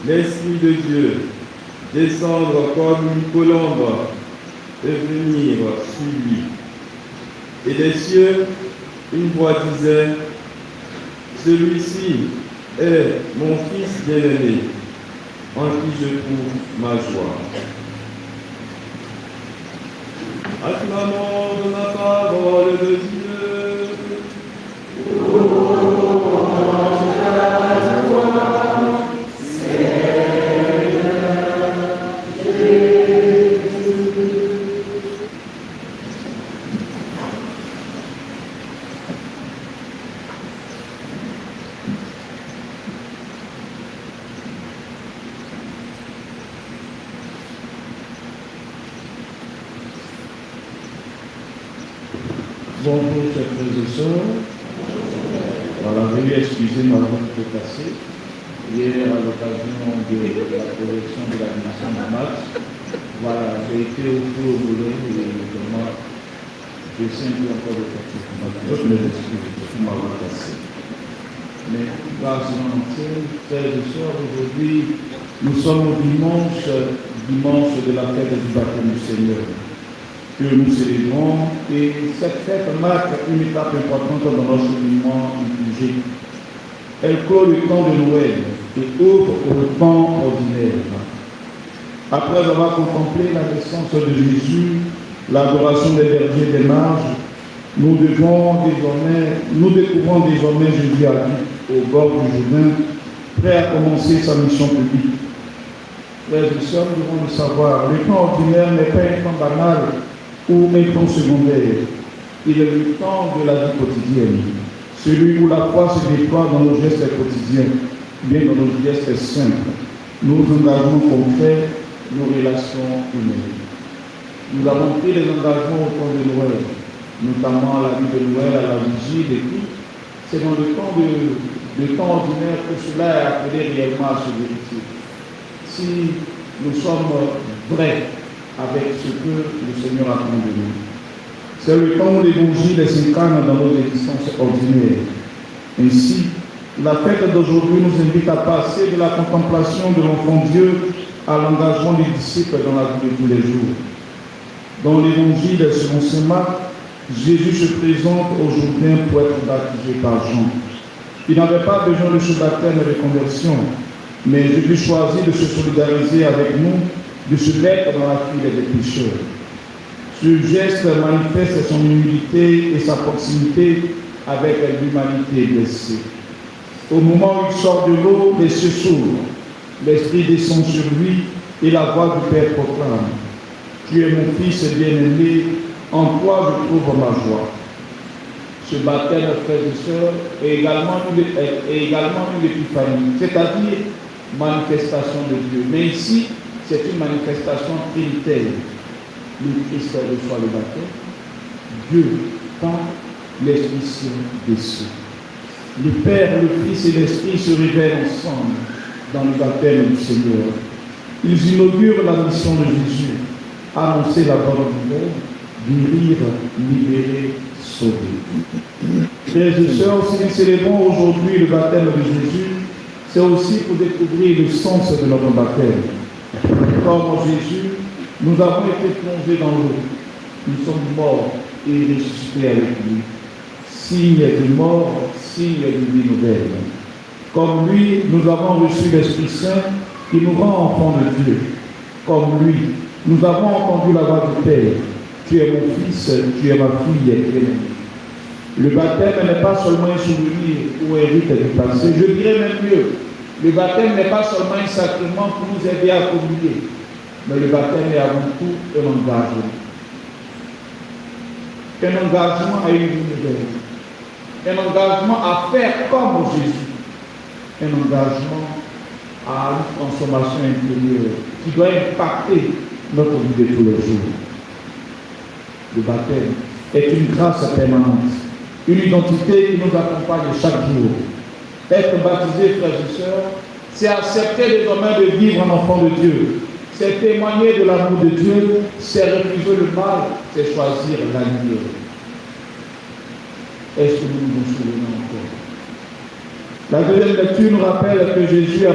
l'Esprit de Dieu descendre comme une colombe et venir sur lui. Et des cieux, une voix disait, celui-ci est mon Fils bien-aimé, en qui je trouve ma joie. Acclamons de la parole de Dieu. Bonjour chers frères et sœurs. Voilà, veuillez excuser ma voix de cassée. Hier, à l'occasion de la correction de l'admission de match, voilà, j'ai été au feu au boulot et vraiment, je sens qu'il y a encore de fatigue. Je me excuse, je suis ma voix cassée. Mais grâce à l'entier, frères et sœurs, aujourd'hui, nous sommes au dimanche de la fête du baptême du Seigneur, que nous célébrons, et cette fête marque une étape importante dans notre cheminement liturgique. Elle clôt le temps de Noël et ouvre au temps ordinaire. Après avoir contemplé la naissance de Jésus, l'adoration des bergers des mages, nous découvrons désormais Jésus adulte au bord du Jourdain, prêt à commencer sa mission publique. Frères et sœurs, nous devons le savoir, le temps ordinaire n'est pas un temps banal ou un temps secondaire. Il est le temps de la vie quotidienne, celui où la foi se déploie dans nos gestes quotidiens, bien dans nos gestes simples, nos engagements concrets, nos relations humaines. Nous avons pris les engagements au temps de Noël, notamment à la vie de Noël, à la vigie, et tout. C'est dans le temps ordinaire que cela est appelé réellement à se vérifier. Si nous sommes vrais avec ce que le Seigneur attend de nous. C'est le temps où l'évangile s'incarne dans nos existences ordinaires. Ainsi, la fête d'aujourd'hui nous invite à passer de la contemplation de l'enfant Dieu à l'engagement des disciples dans la vie de tous les jours. Dans l'évangile selon saint Marc, Jésus se présente au Jourdain pour être baptisé par Jean. Il n'avait pas besoin de ce baptême de conversion, mais Jésus choisit de se solidariser avec nous, de se mettre dans la file des pécheurs. Ce geste manifeste son humilité et sa proximité avec l'humanité blessée. Au moment où il sort de l'eau, les cieux s'ouvrent, l'Esprit descend sur lui et la voix du Père proclame, tu es mon Fils bien-aimé, en toi je trouve ma joie. Ce baptême, frères et sœurs, est également une épiphanie, c'est-à-dire manifestation de Dieu. Mais ici, c'est une manifestation trinitaire. Le Christ reçoit le baptême, Dieu tend, l'Esprit Saint descend. Le Père, le Fils et l'Esprit se révèlent ensemble dans le baptême du Seigneur. Ils inaugurent la mission de Jésus, annoncer la bonne nouvelle, guérir, libérer, sauver. Frères et sœurs, si nous célébrons aujourd'hui le baptême de Jésus, c'est aussi pour découvrir le sens de notre baptême. Comme Jésus, nous avons été plongés dans l'eau. Nous sommes morts et ressuscités avec lui. Signe de mort, signe de vie nouvelle. Comme lui, nous avons reçu l'Esprit Saint qui nous rend enfants de Dieu. Comme lui, nous avons entendu la voix du Père. Tu es mon Fils, tu es ma fille bien-aimée. Le baptême n'est pas seulement un souvenir ou un rite du passé. Je dirais même mieux, le baptême n'est pas seulement un sacrement pour nous aider à communier, mais le baptême est avant tout un engagement. Un engagement à une vie nouvelle. Un engagement à faire comme Jésus. Un engagement à une transformation intérieure qui doit impacter notre vie de tous les jours. Le baptême est une grâce permanente, une identité qui nous accompagne chaque jour. Être baptisé, frères et sœurs, c'est accepter désormais de vivre en enfant de Dieu. C'est témoigner de l'amour de Dieu, c'est refuser le mal, c'est choisir la lumière. Est-ce que nous nous souvenons encore? La deuxième lecture nous rappelle que Jésus a